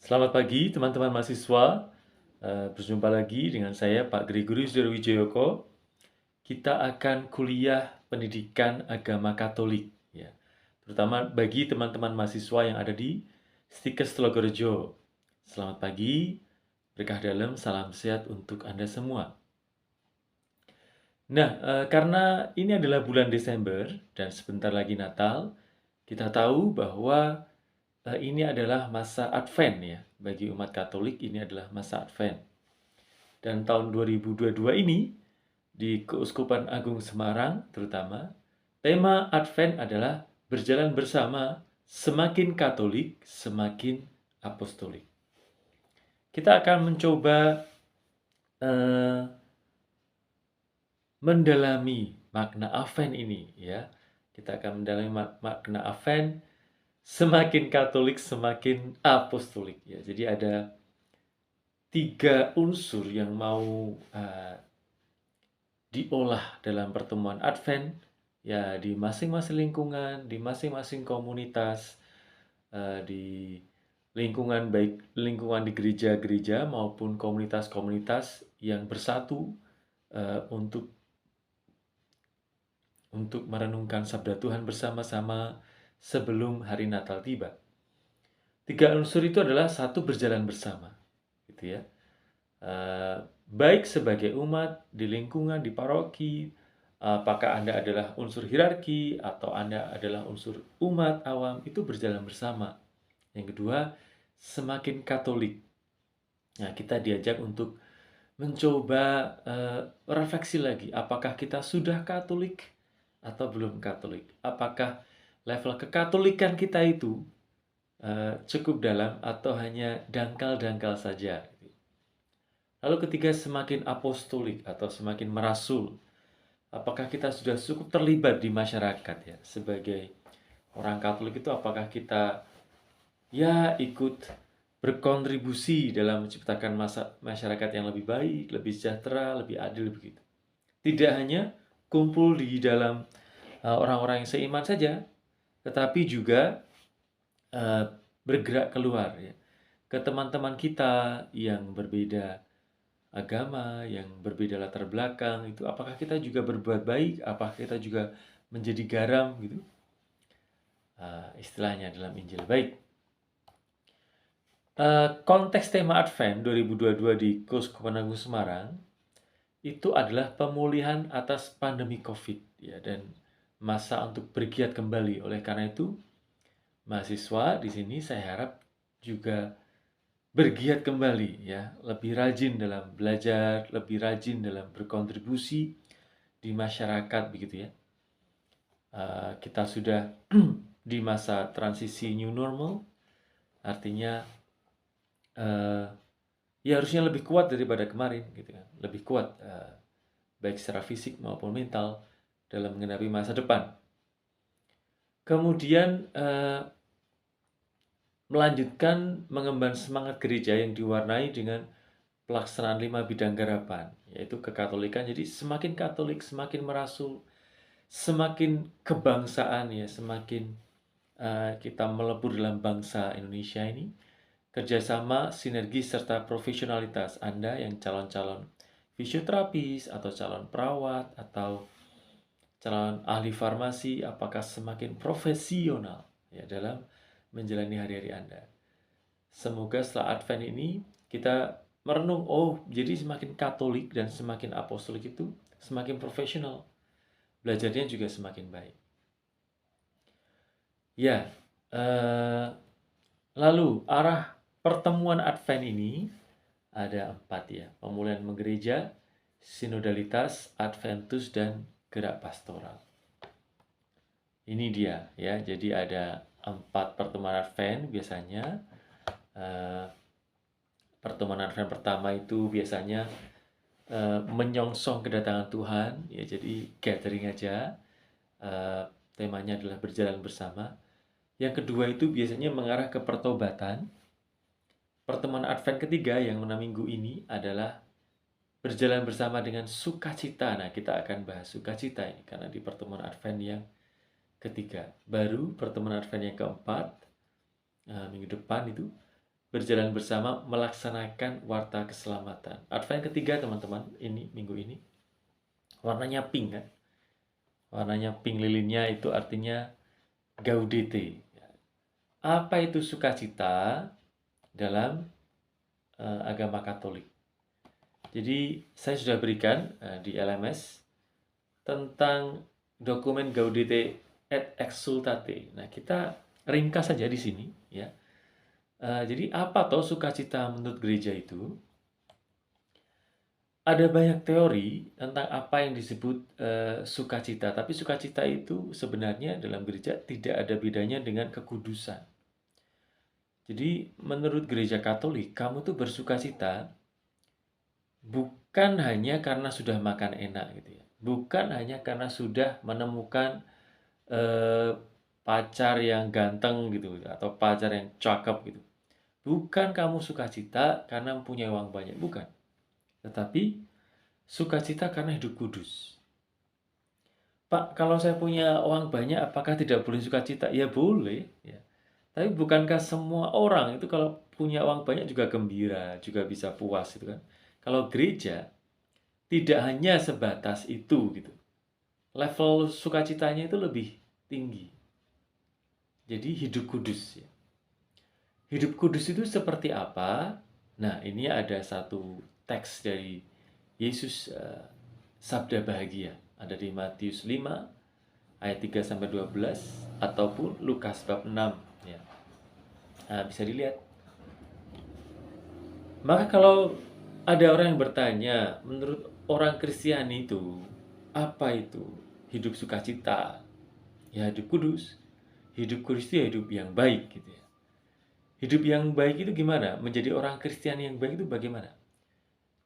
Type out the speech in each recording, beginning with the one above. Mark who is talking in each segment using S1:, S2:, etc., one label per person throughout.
S1: Selamat pagi teman-teman mahasiswa. Berjumpa lagi dengan saya Pak Gregorius Wijayoko. Kita akan kuliah pendidikan agama Katolik ya. Terutama bagi teman-teman mahasiswa yang ada di Stikes Logorejo. Selamat pagi, berkah dalam, salam sehat untuk Anda semua. Nah, karena ini adalah bulan Desember dan sebentar lagi Natal, kita tahu bahwa ini adalah masa Advent ya. Bagi umat Katolik ini adalah masa Advent. Dan tahun 2022 ini di Keuskupan Agung Semarang terutama, tema Advent adalah berjalan bersama, semakin Katolik, semakin Apostolik. Kita akan mencoba eh, mendalami makna Advent ini ya. Kita akan mendalami makna Advent, semakin Katolik, semakin Apostolik ya. Jadi ada tiga unsur yang mau diolah dalam pertemuan Advent ya, di masing-masing lingkungan, di masing-masing komunitas, di lingkungan, baik lingkungan di gereja-gereja maupun komunitas-komunitas yang bersatu untuk merenungkan sabda Tuhan bersama-sama sebelum hari Natal tiba. Tiga unsur itu adalah satu, berjalan bersama, gitu ya. Baik sebagai umat di lingkungan, di paroki, apakah Anda adalah unsur hierarki atau Anda adalah unsur umat awam, itu berjalan bersama. Yang kedua, semakin Katolik. Nah, kita diajak untuk mencoba refleksi lagi, apakah kita sudah Katolik atau belum Katolik? Apakah level kekatolikan kita itu cukup dalam atau hanya dangkal-dangkal saja? Lalu ketiga, semakin apostolik atau semakin merasul. Apakah kita sudah cukup terlibat di masyarakat ya? Sebagai orang Katolik itu apakah kita ya ikut berkontribusi dalam menciptakan masyarakat yang lebih baik, lebih sejahtera, lebih adil begitu. Tidak hanya kumpul di dalam orang-orang yang seiman saja, tetapi juga bergerak keluar ya, ke teman-teman kita yang berbeda agama, yang berbeda latar belakang, itu apakah kita juga berbuat baik, apakah kita juga menjadi garam gitu, istilahnya dalam Injil. Baik, konteks tema Advent 2022 di Keuskupan Agung Semarang itu adalah pemulihan atas pandemi COVID ya, dan masa untuk bergiat kembali. Oleh karena itu, mahasiswa di sini saya harap juga bergiat kembali ya, lebih rajin dalam belajar, lebih rajin dalam berkontribusi di masyarakat begitu ya. Kita sudah di masa transisi new normal, artinya ya harusnya lebih kuat daripada kemarin gitu kan, lebih kuat baik secara fisik maupun mental dalam menghadapi masa depan. Kemudian melanjutkan mengemban semangat gereja yang diwarnai dengan pelaksanaan 5 bidang garapan, yaitu kekatolikan. Jadi semakin Katolik, semakin merasul, semakin kebangsaan ya, semakin kita melebur dalam bangsa Indonesia ini. Kerjasama, sinergi, serta profesionalitas Anda yang calon-calon fisioterapis atau calon perawat atau calon ahli farmasi, apakah semakin profesional ya dalam menjalani hari-hari Anda. Semoga setelah Advent ini kita merenung, oh jadi semakin Katolik dan semakin apostolik itu semakin profesional, belajarnya juga semakin baik. Ya, lalu arah pertemuan Advent ini ada 4 ya, pemulihan menggereja, sinodalitas, Adventus, dan gerak pastoral. Ini dia ya, jadi ada 4 pertemuan Advent biasanya. Pertemuan Advent pertama itu biasanya menyongsong kedatangan Tuhan ya, jadi gathering aja. Temanya adalah berjalan bersama. Yang kedua itu biasanya mengarah ke pertobatan. Pertemuan Advent ketiga yang mana minggu ini adalah berjalan bersama dengan sukacita. Nah, kita akan bahas sukacita ini karena di pertemuan Advent yang ketiga. Baru pertemuan Advent yang keempat minggu depan itu berjalan bersama melaksanakan warta keselamatan. Advent ketiga teman-teman, ini minggu ini. Warnanya pink kan? Warnanya pink lilinnya itu artinya gaudete. Apa itu sukacita dalam agama Katolik? Jadi saya sudah berikan di LMS tentang dokumen Gaudete et Exsultate. Nah, kita ringkas saja di sini ya. Jadi apa toh sukacita menurut gereja itu? Ada banyak teori tentang apa yang disebut sukacita, tapi sukacita itu sebenarnya dalam gereja tidak ada bedanya dengan kekudusan. Jadi menurut gereja Katolik, kamu tuh bersukacita bukan hanya karena sudah makan enak gitu ya. Bukan hanya karena sudah menemukan pacar yang ganteng gitu atau pacar yang cakep gitu. Bukan kamu sukacita karena mempunyai uang banyak, bukan. Tetapi sukacita karena hidup kudus. Pak, kalau saya punya uang banyak, apakah tidak boleh sukacita? Ya boleh, ya. Tapi bukankah semua orang itu kalau punya uang banyak juga gembira, juga bisa puas gitu kan? Kalau gereja tidak hanya sebatas itu gitu. Level sukacitanya itu lebih tinggi. Jadi hidup kudus ya. Hidup kudus itu seperti apa? Nah, ini ada satu teks dari Yesus sabda bahagia. Ada di Matius 5 ayat 3 sampai 12 ataupun Lukas bab 6 ya. Nah, bisa dilihat. Maka kalau ada orang yang bertanya, menurut orang Kristiani itu apa itu hidup sukacita? Ya hidup kudus. Hidup kudus itu ya hidup yang baik gitu ya. Hidup yang baik itu gimana? Menjadi orang Kristiani yang baik itu bagaimana?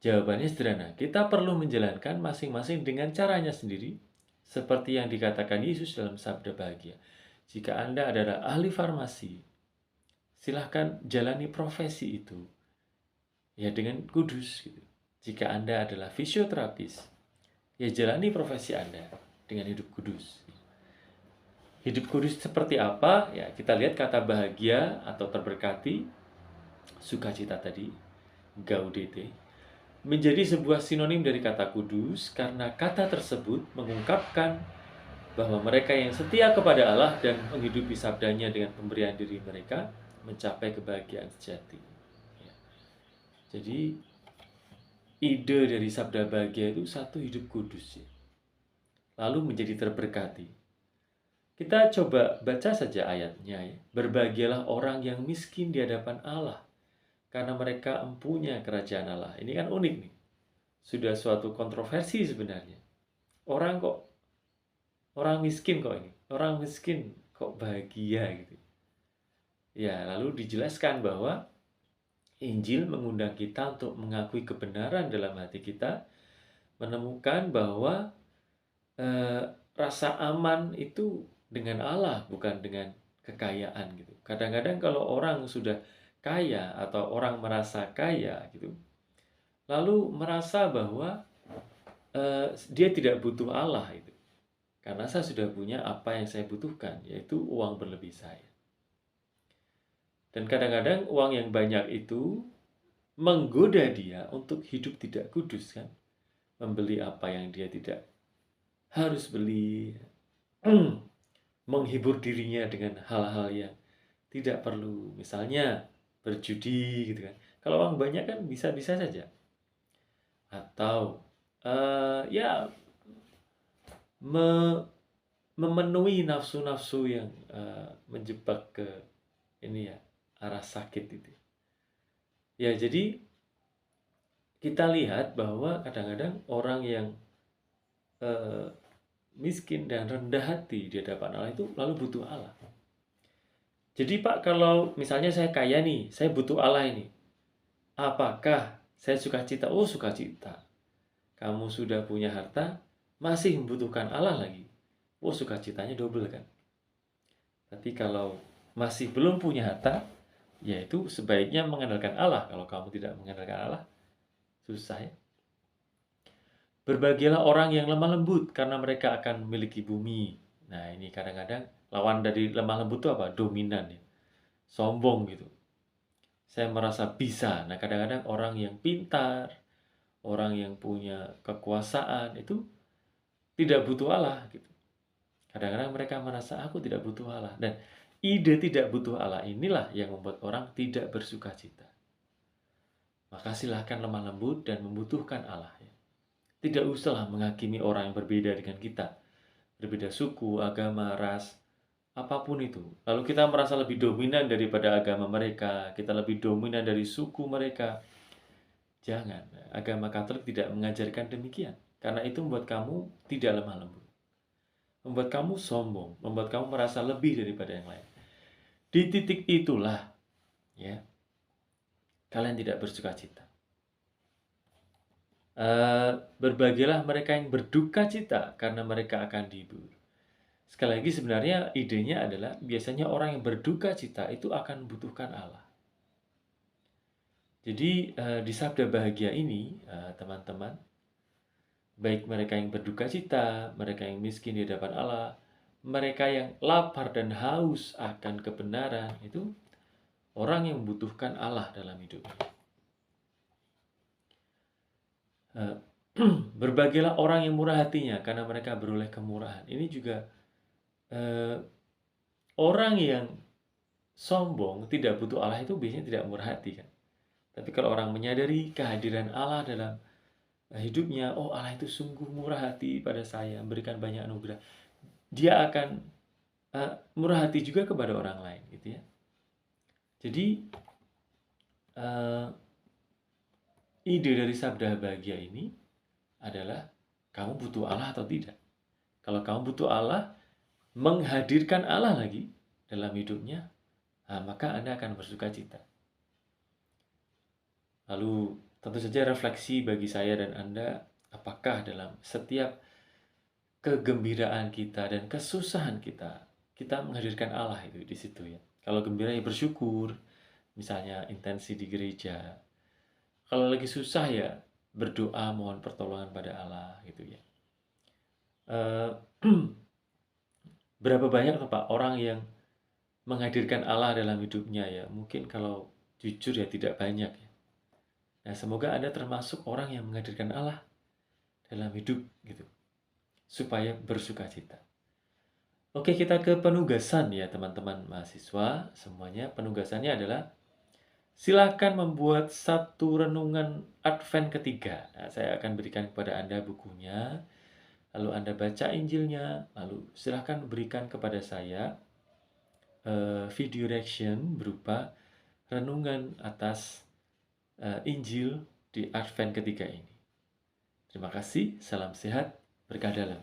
S1: Jawabannya sederhana. Kita perlu menjalankan masing-masing dengan caranya sendiri, seperti yang dikatakan Yesus dalam sabda bahagia. Jika Anda adalah ahli farmasi, silahkan jalani profesi itu ya dengan kudus gitu. Jika Anda adalah fisioterapis, ya jalani profesi Anda dengan hidup kudus. Hidup kudus seperti apa? Ya, kita lihat kata bahagia atau terberkati, sukacita tadi, gaudete, menjadi sebuah sinonim dari kata kudus karena kata tersebut mengungkapkan bahwa mereka yang setia kepada Allah dan menghidupi sabdanya dengan pemberian diri mereka mencapai kebahagiaan sejati. Ya. Jadi ide dari sabda bahagia itu satu hidup kudus ya. Lalu menjadi terberkati. Kita coba baca saja ayatnya ya. Berbahagialah orang yang miskin di hadapan Allah, karena mereka empunya kerajaan Allah. Ini kan unik nih. Sudah suatu kontroversi sebenarnya. Orang miskin kok ini. Orang miskin kok bahagia gitu. Ya, lalu dijelaskan bahwa Injil mengundang kita untuk mengakui kebenaran dalam hati kita, menemukan bahwa rasa aman itu dengan Allah, bukan dengan kekayaan gitu. Kadang-kadang kalau orang sudah kaya atau orang merasa kaya gitu, lalu merasa bahwa dia tidak butuh Allah itu. Karena saya sudah punya apa yang saya butuhkan, yaitu uang berlebih saya. Dan kadang-kadang uang yang banyak itu menggoda dia untuk hidup tidak kudus kan. Membeli apa yang dia tidak harus beli. Menghibur dirinya dengan hal-hal yang tidak perlu, misalnya berjudi gitu kan. Kalau uang banyak kan bisa-bisa saja. Atau ya memenuhi nafsu-nafsu yang menjebak ke ini ya, arah sakit itu. Ya, jadi kita lihat bahwa kadang-kadang orang yang miskin dan rendah hati di hadapan Allah itu lalu butuh Allah. Jadi Pak, kalau misalnya saya kaya nih, saya butuh Allah ini. Apakah saya sukacita? Oh, sukacita. Kamu sudah punya harta, masih membutuhkan Allah lagi. Oh, sukacitanya double kan. Tapi kalau masih belum punya harta, yaitu sebaiknya mengandalkan Allah. Kalau kamu tidak mengandalkan Allah, susah ya. Berbahagialah orang yang lemah lembut, karena mereka akan memiliki bumi. Nah, ini kadang-kadang lawan dari lemah lembut itu apa? Dominan ya. Sombong gitu. saya merasa bisa. Nah, kadang-kadang orang yang pintar, orang yang punya kekuasaan itu tidak butuh Allah gitu. Kadang-kadang mereka merasa aku tidak butuh Allah, dan ide tidak butuh Allah inilah yang membuat orang tidak bersukacita. Maka silahkan lemah lembut dan membutuhkan Allah ya. Tidak usahlah menghakimi orang yang berbeda dengan kita. Berbeda suku, agama, ras, apapun itu. Lalu kita merasa lebih dominan daripada agama mereka, kita lebih dominan dari suku mereka. Jangan, agama Katolik tidak mengajarkan demikian. Karena itu membuat kamu tidak lemah lembut. Membuat kamu sombong, membuat kamu merasa lebih daripada yang lain. Di titik itulah ya, kalian tidak bersukacita. Berbahagialah mereka yang berduka cita karena mereka akan dihibur. Sekali lagi sebenarnya idenya adalah biasanya orang yang berduka cita itu akan membutuhkan Allah. Jadi di sabda bahagia ini teman-teman, baik mereka yang berduka cita, mereka yang miskin di hadapan Allah, mereka yang lapar dan haus akan kebenaran, itu orang yang membutuhkan Allah dalam hidupnya. Berbahagialah orang yang murah hatinya karena mereka beroleh kemurahan. Ini juga orang yang sombong tidak butuh Allah itu biasanya tidak murah hati kan. Tapi kalau orang menyadari kehadiran Allah dalam hidupnya, oh Allah itu sungguh murah hati pada saya, memberikan banyak anugerah, dia akan murah hati juga kepada orang lain gitu ya. Jadi ide dari sabda bahagia ini adalah kamu butuh Allah atau tidak. Kalau kamu butuh Allah, menghadirkan Allah lagi dalam hidupnya, maka Anda akan bersukacita. Lalu tentu saja refleksi bagi saya dan Anda, apakah dalam setiap kegembiraan kita dan kesusahan kita, kita menghadirkan Allah itu di situ ya. Kalau gembira ya bersyukur, misalnya intensi di gereja. Kalau lagi susah ya berdoa mohon pertolongan pada Allah gitu ya. Berapa banyak tuh Pak orang yang menghadirkan Allah dalam hidupnya ya? Mungkin kalau jujur ya tidak banyak ya. Nah, semoga Anda termasuk orang yang menghadirkan Allah dalam hidup gitu, supaya bersukacita. Oke, kita ke penugasan ya teman-teman mahasiswa semuanya. Penugasannya adalah silakan membuat satu renungan Advent ketiga. Nah, saya akan berikan kepada Anda bukunya, lalu Anda baca Injilnya, lalu silakan berikan kepada saya video reaction berupa renungan atas Injil di Advent ketiga ini. Terima kasih, salam sehat, berkah dalam.